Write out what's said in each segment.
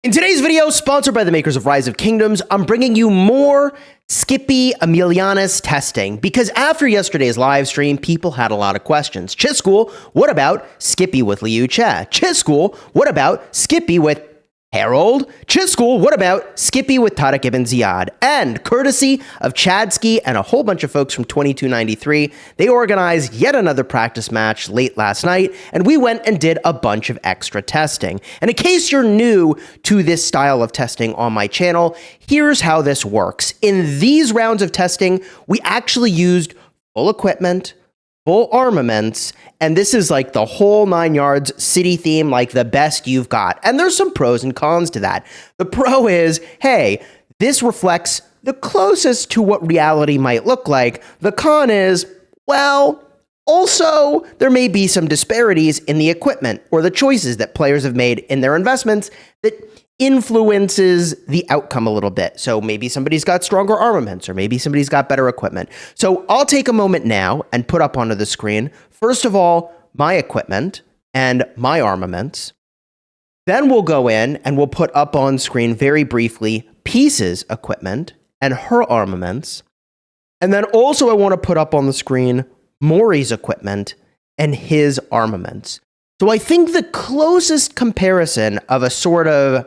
In today's video, sponsored by the makers of Rise of Kingdoms, I'm bringing you more Scipio Aemilianus testing, because after yesterday's live stream, people had a lot of questions. Chisgule, what about Scipio with Liu Che? Chisgule, what about Scipio with Harold? Chisgule, what about Scipio with Tariq ibn Ziyad? And courtesy of Chisgule and a whole bunch of folks from 2293, they organized yet another practice match late last night, and we went and did a bunch of extra testing. And in case you're new to this style of testing on my channel, here's how this works. In these rounds of testing, we actually used full equipment, full armaments, and this is like the whole 9 yards, city theme, like the best you've got. And there's some pros and cons to that. The pro is, hey, this reflects the closest to what reality might look like. The con is, well, also, there may be some disparities in the equipment or the choices that players have made in their investments that influences the outcome a little bit. So maybe somebody's got stronger armaments, or maybe somebody's got better equipment. So I'll take a moment now and put up onto the screen, first of all, my equipment and my armaments. Then we'll go in and we'll put up on screen very briefly Peace's equipment and her armaments. And then also I want to put up on the screen Maury's equipment and his armaments. So I think the closest comparison of a sort of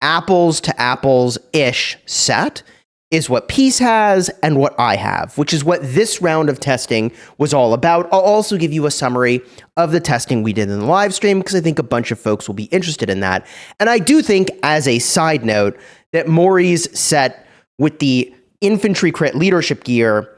apples to apples-ish set is what Peace has and what I have, which is what this round of testing was all about. I'll also give you a summary of the testing we did in the live stream, because I think a bunch of folks will be interested in that. And I do think, as a side note, that Maury's set with the infantry crit leadership gear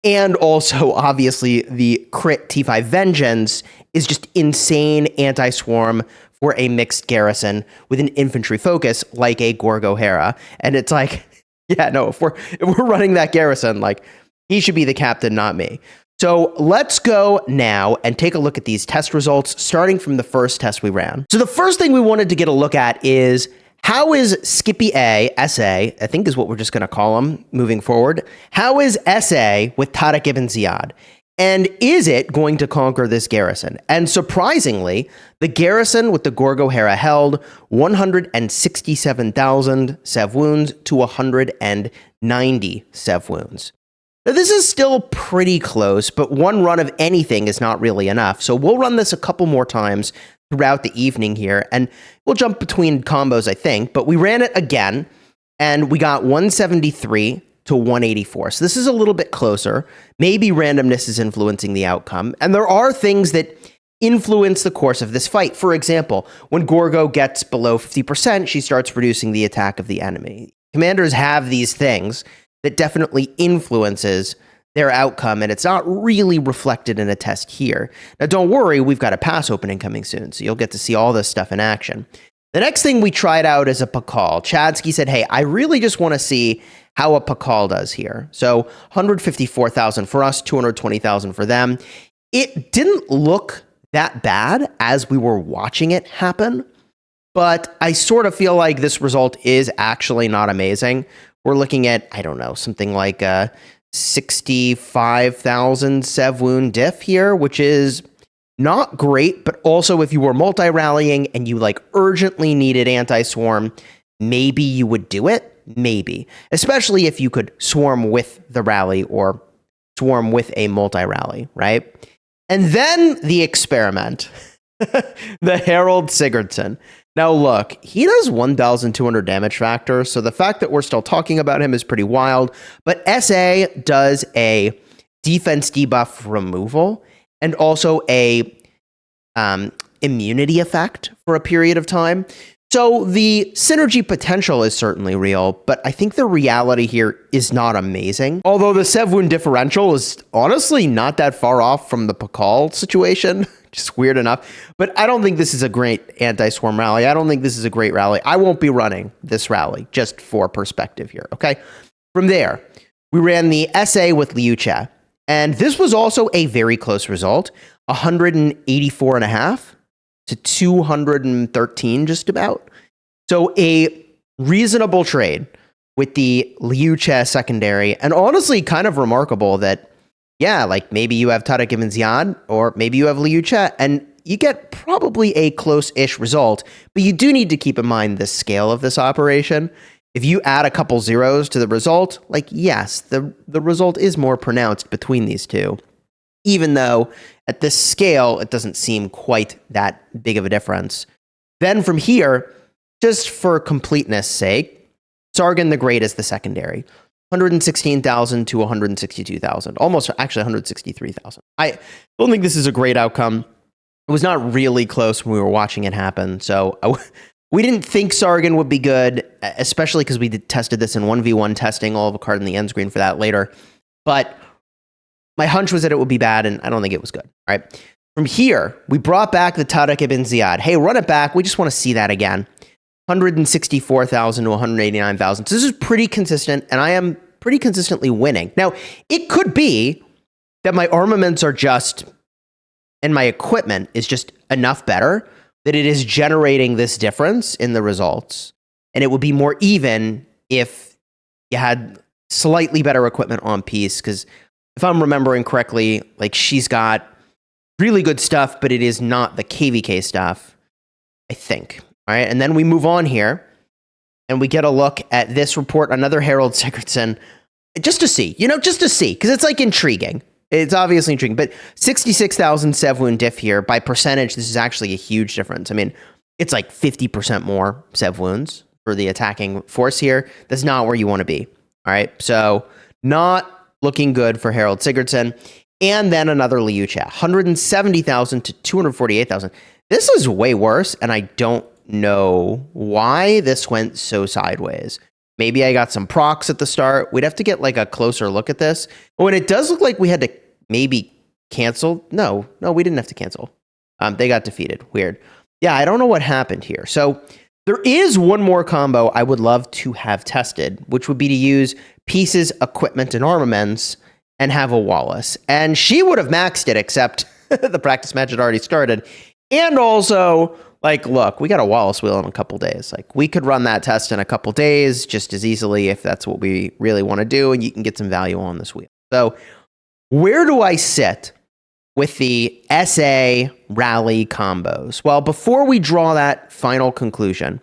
and also, obviously, the crit T5 Vengeance is just insane anti-swarm for a mixed garrison with an infantry focus like a Gorgo Hera. And it's like, yeah, no, if we're running that garrison, like, he should be the captain, not me. So let's go now and take a look at these test results, starting from the first test we ran. So the first thing we wanted to get a look at is, how is Scipio SA, I think is what we're just going to call him moving forward, how is SA with Tariq ibn Ziyad? And is it going to conquer this garrison? And surprisingly, the garrison with the Gorgo Hera held 167,000 Sev wounds to 190 Sev wounds. Now, this is still pretty close, but one run of anything is not really enough. So we'll run this a couple more times throughout the evening here, and we'll jump between combos, I think, but we ran it again, and we got 173 to 184. So this is a little bit closer. Maybe randomness is influencing the outcome, and there are things that influence the course of this fight. For example, when Gorgo gets below 50%, she starts reducing the attack of the enemy. Commanders have these things that definitely influences their outcome, and it's not really reflected in a test here. Now, don't worry, we've got a pass opening coming soon, so you'll get to see all this stuff in action. The next thing we tried out is a Pakal. Chisgule said, hey, I really just want to see how a Pakal does here. So 154,000 for us, 220,000 for them. It didn't look that bad as we were watching it happen, but I sort of feel like this result is actually not amazing. We're looking at, I don't know, something like 65,000 Sev wound diff here, which is not great, but also if you were multi-rallying and you like urgently needed anti-swarm, maybe you would do it. Maybe. Especially if you could swarm with the rally or swarm with a multi-rally, right? And then the experiment, the Harold Sigurdsson. Now look, he does 1,200 damage factor, so the fact that we're still talking about him is pretty wild, but SA does a defense debuff removal and also a immunity effect for a period of time. So the synergy potential is certainly real, but I think the reality here is not amazing. Although the Sev wound differential is honestly not that far off from the Pakal situation, just weird enough. But I don't think this is a great anti-swarm rally. I don't think this is a great rally. I won't be running this rally, just for perspective here, okay? From there, we ran the SA with Liu Che, and this was also a very close result, 184.5 to 213 just about. So a reasonable trade with the Liu Che secondary, and honestly kind of remarkable that, yeah, like maybe you have Tariq ibn Ziyad or maybe you have Liu Che, and you get probably a close-ish result, but you do need to keep in mind the scale of this operation. If you add a couple zeros to the result, like, yes, the result is more pronounced between these two, even though at this scale, it doesn't seem quite that big of a difference. Then from here, just for completeness sake, Sargon the Great is the secondary. 116,000 to 162,000, almost actually 163,000. I don't think this is a great outcome. It was not really close when we were watching it happen. So we didn't think Sargon would be good, especially because we tested this in 1v1 testing. I'll have a card in the end screen for that later. But my hunch was that it would be bad, and I don't think it was good. All right. From here, we brought back the Tariq ibn Ziyad. Hey, run it back. We just want to see that again. 164,000 to 189,000. So this is pretty consistent, and I am pretty consistently winning. Now, it could be that my armaments are just, and my equipment is just enough better that it is generating this difference in the results. And it would be more even if you had slightly better equipment on piece, because if I'm remembering correctly, like, she's got really good stuff, but it is not the KVK stuff, I think. All right, and then we move on here, and we get a look at this report, another Harold Sigurdsson, just to see, because it's like intriguing. It's obviously intriguing, but 66,000 Sev wound diff here. By percentage, this is actually a huge difference. I mean, it's like 50% more Sev wounds for the attacking force here. That's not where you want to be. All right, so not looking good for Harold Sigurdsson. And then another Liu Cha, 170,000 to 248,000. This is way worse, and I don't know why this went so sideways. Maybe I got some procs at the start. We'd have to get like a closer look at this. But when it does look like we had to maybe cancel, no, we didn't have to cancel. They got defeated. Weird. Yeah, I don't know what happened here. So there is one more combo I would love to have tested, which would be to use pieces, equipment, and armaments and have a Wallace. And she would have maxed it, except the practice match had already started. And also, like, look, we got a Wallace wheel in a couple days. Like, we could run that test in a couple days just as easily if that's what we really want to do, and you can get some value on this wheel. So where do I sit with the SA rally combos? Well, before we draw that final conclusion,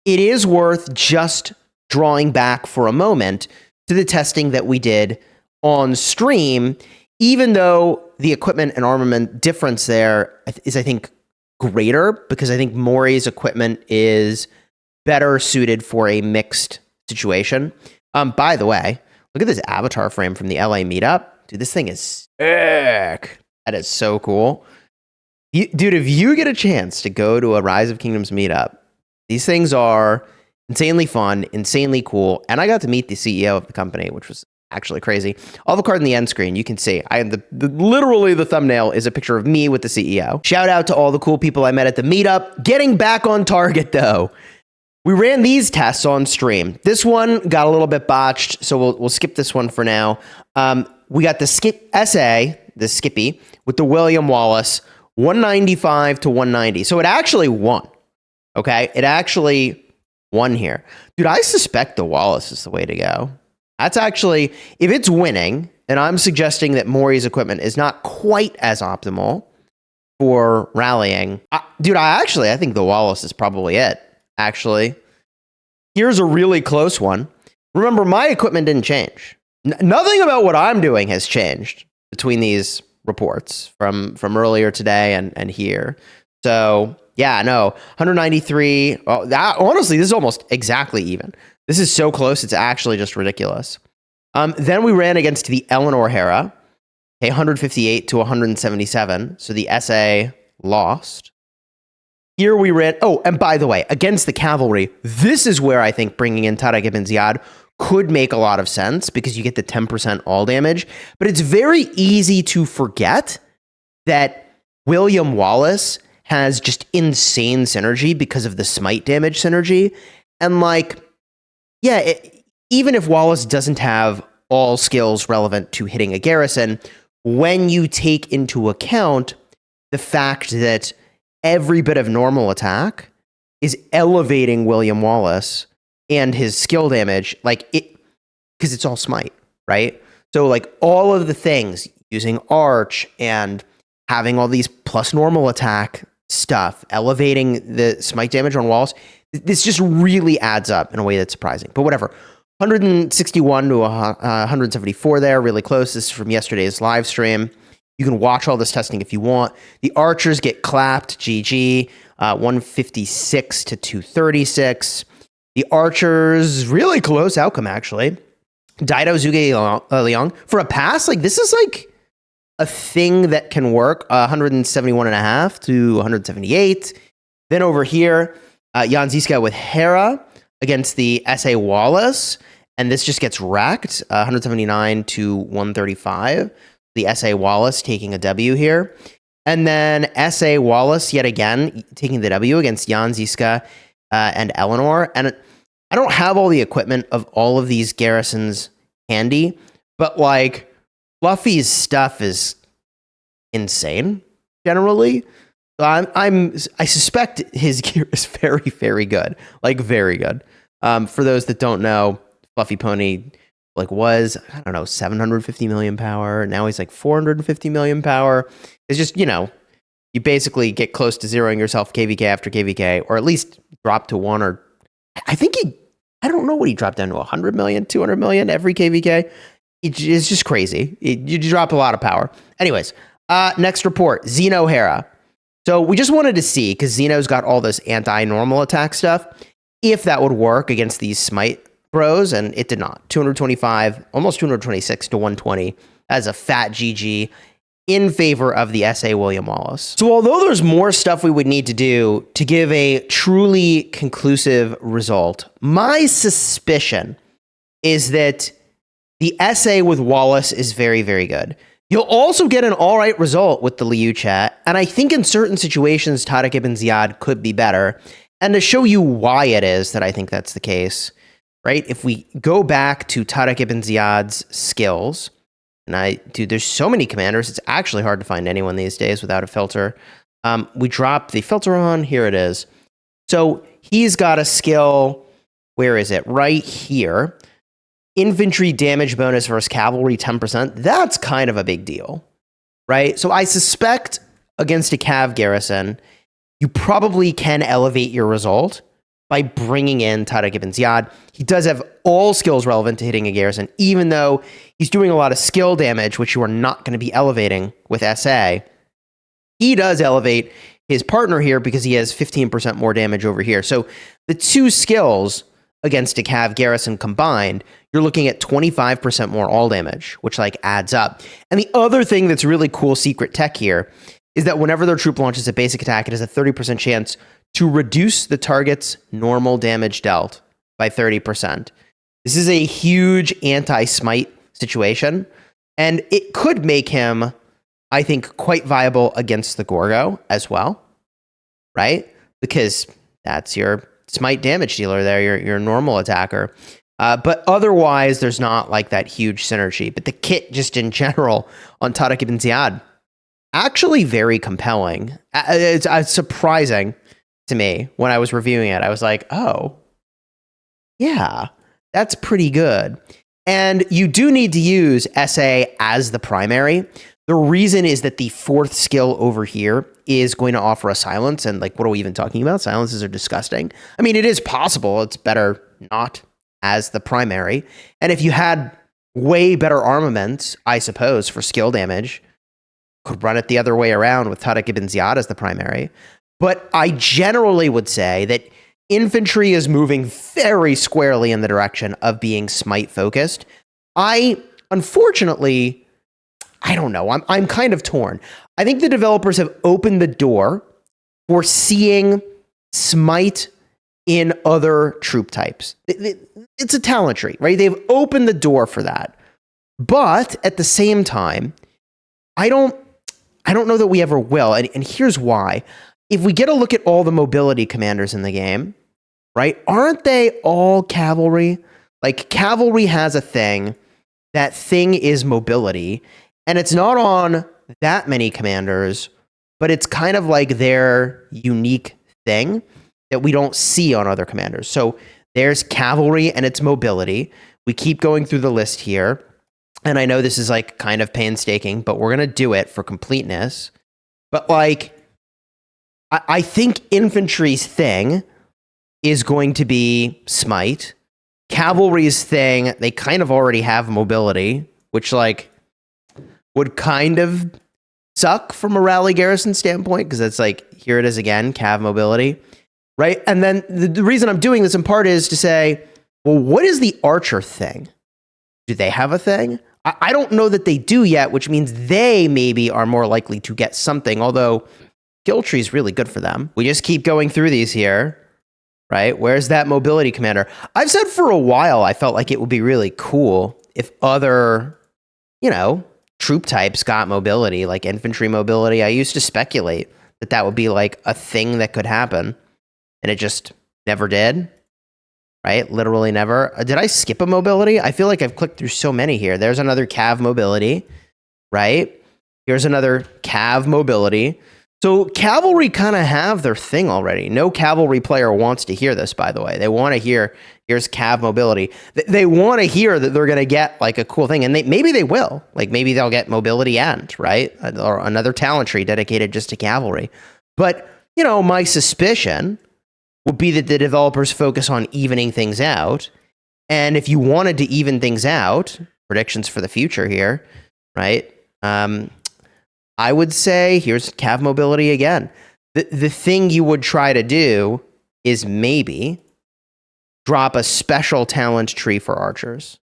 it is worth just drawing back for a moment to the testing that we did on stream, even though the equipment and armament difference there is, I think, greater, because I think Maury's equipment is better suited for a mixed situation. By the way, look at this avatar frame from the LA meetup. Dude, this thing is sick. That is so cool. Dude, if you get a chance to go to a Rise of Kingdoms meetup, these things are insanely fun, insanely cool. And I got to meet the CEO of the company, which was actually crazy. I'll have a card in the end screen. You can see literally the thumbnail is a picture of me with the CEO. Shout out to all the cool people I met at the meetup. Getting back on target though. We ran these tests on stream. This one got a little bit botched, so we'll skip this one for now. We got the Skippy with the William Wallace, 195 to 190. So it actually won. Okay, it actually won here. Dude, I suspect the Wallace is the way to go. That's actually, if it's winning, and I'm suggesting that Maury's equipment is not quite as optimal for rallying. I think the Wallace is probably it, actually. Here's a really close one. Remember, my equipment didn't change. Nothing about what I'm doing has changed between these reports from earlier today and here. So, yeah, no, 193. Honestly, this is almost exactly even. This is so close, it's actually just ridiculous. Then we ran against the Eleanor Hera, 158 to 177. So the SA lost. Here we ran, and by the way, against the cavalry, this is where I think bringing in Tariq ibn Ziyad could make a lot of sense because you get the 10% all damage. But it's very easy to forget that William Wallace has just insane synergy because of the smite damage synergy. And even if Wallace doesn't have all skills relevant to hitting a garrison, when you take into account the fact that every bit of normal attack is elevating William Wallace and his skill damage, because it's all smite, right? So all of the things, using Arch and having all these plus normal attack stuff, elevating the smite damage on walls, this just really adds up in a way that's surprising. But whatever. 161 to 174 there, really close. This is from yesterday's live stream. You can watch all this testing if you want. The archers get clapped, GG, 156 to 236. The archers, really close outcome, actually. Daido Zhuge Liang, for a pass, like this is like a thing that can work, 171.5 to 178. Then over here, Jan Zizka with Hera against the S.A. Wallace, and this just gets wrecked, 179 to 135. The S.A. Wallace taking a W here. And then S.A. Wallace, yet again, taking the W against Jan Zizka and Eleanor. And I don't have all the equipment of all of these garrisons handy, but like Fluffy's stuff is insane generally. So I suspect his gear is very, very good, like very good. For those that don't know, Fluffy Pony like was, I don't know, 750 million power. Now he's like 450 million power. It's just, you know, you basically get close to zeroing yourself KVK after KVK, or at least drop to one, or I think I don't know what he dropped down to, 100 million, 200 million every KVK. It's just crazy. You drop a lot of power. Anyways, next report, Xeno Hera. So we just wanted to see, because Xeno's got all this anti-normal attack stuff, if that would work against these smite bros, and it did not. 225, almost 226 to 120 as a fat GG in favor of the S.A. William Wallace. So although there's more stuff we would need to do to give a truly conclusive result, my suspicion is that the S.A. with Wallace is very, very good. You'll also get an all right result with the Liu chat, and I think in certain situations, Tariq ibn Ziyad could be better. And to show you why it is that I think that's the case, right? If we go back to Tariq ibn Ziyad's skills, and there's so many commanders, it's actually hard to find anyone these days without a filter. We drop the filter on, here it is. So he's got a skill, where is it? Right here. Infantry damage bonus versus cavalry 10%. That's kind of a big deal, right? So I suspect against a cav garrison, you probably can elevate your result by bringing in Tariq ibn Ziyad. He does have all skills relevant to hitting a garrison, even though he's doing a lot of skill damage, which you are not going to be elevating with SA. He does elevate his partner here because he has 15% more damage over here. So the two skills against a cav garrison combined, you're looking at 25% more all damage, which like adds up. And the other thing that's really cool secret tech here is that whenever their troop launches a basic attack, it has a 30% chance to reduce the target's normal damage dealt by 30%. This is a huge anti-smite situation, and it could make him, I think, quite viable against the Gorgo as well, right? Because that's your smite damage dealer there, your normal attacker. But otherwise, there's not like that huge synergy. But the kit just in general on Tariq ibn Ziyad, actually very compelling. It's surprising to me when I was reviewing it. I was like, oh, yeah, that's pretty good. And you do need to use SA as the primary. The reason is that the fourth skill over here is going to offer a silence. And like, what are we even talking about? Silences are disgusting. I mean, it is possible. It's better not as the primary. And if you had way better armaments, I suppose, for skill damage, could run it the other way around with Tariq ibn Ziyad as the primary. But I generally would say that infantry is moving very squarely in the direction of being smite focused. Unfortunately, I don't know. I'm kind of torn. I think the developers have opened the door for seeing smite in other troop types. It's a talent tree, right? They've opened the door for that. But at the same time, I don't know that we ever will. And here's why. If we get a look at all the mobility commanders in the game, right? Aren't they all cavalry? Like, cavalry has a thing. That thing is mobility. And it's not on that many commanders, but it's kind of like their unique thing that we don't see on other commanders. So there's cavalry and its mobility. We keep going through the list here. And I know this is like kind of painstaking, but we're going to do it for completeness. But like, I think infantry's thing is going to be smite. Cavalry's thing, they kind of already have mobility, which like would kind of suck from a rally garrison standpoint, because it's like, here it is again, cav mobility, right? And then the reason I'm doing this in part is to say, well, what is the archer thing? Do they have a thing? I don't know that they do yet, which means they maybe are more likely to get something, although skill tree is really good for them. We just keep going through these here, right? Where's that mobility commander? I've said for a while, I felt like it would be really cool if other, troop types got mobility, like infantry mobility. I used to speculate that that would be like a thing that could happen, and it just never did. Right? Literally never. Did I skip a mobility? I feel like I've clicked through so many here. There's another cav mobility, right? Here's another cav mobility. So cavalry kind of have their thing already. No cavalry player wants to hear this, by the way. They want to hear, here's cav mobility. They want to hear that they're going to get like a cool thing. And maybe they will. Like maybe they'll get mobility end, right? Or another talent tree dedicated just to cavalry. But, my suspicion would be that the developers focus on evening things out. And if you wanted to even things out, predictions for the future here, right? I would say, here's cav mobility again. The thing you would try to do is maybe drop a special talent tree for archers.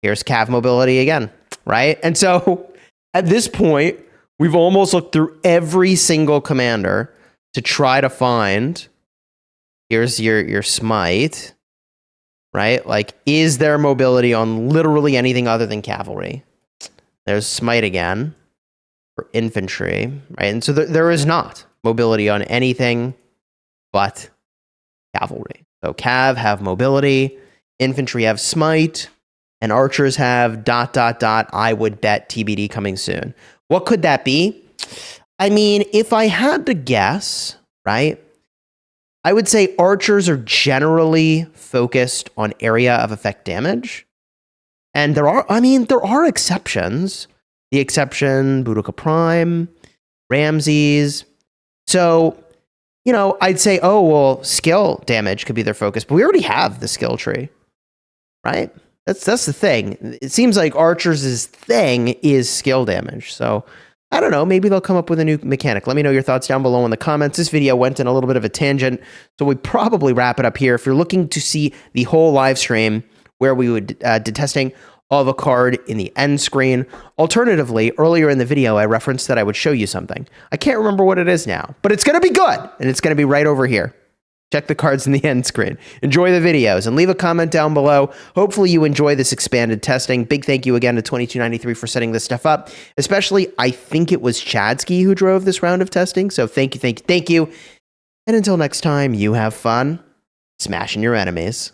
Here's cav mobility again, right? And so at this point, we've almost looked through every single commander to try to find, here's your smite, right? Like, is there mobility on literally anything other than cavalry? There's smite again for infantry, right? And so there is not mobility on anything but cavalry. So cav have mobility, infantry have smite, and archers have ... I would bet TBD coming soon. What could that be? I mean, if I had to guess, right, I would say archers are generally focused on area of effect damage. And there are exceptions. The exception, Boudica Prime, Ramses. So, I'd say, oh, well, skill damage could be their focus, but we already have the skill tree, right? That's the thing. It seems like archers' thing is skill damage. So, I don't know, maybe they'll come up with a new mechanic. Let me know your thoughts down below in the comments. This video went in a little bit of a tangent, so we probably wrap it up here. If you're looking to see the whole live stream where we would did testing of a card in the end screen. Alternatively, earlier in the video, I referenced that I would show you something. I can't remember what it is now, but it's going to be good, and it's going to be right over here. Check the cards in the end screen. Enjoy the videos, and leave a comment down below. Hopefully you enjoy this expanded testing. Big thank you again to 2293 for setting this stuff up. Especially, I think it was Chadsky who drove this round of testing, so thank you. And until next time, you have fun smashing your enemies.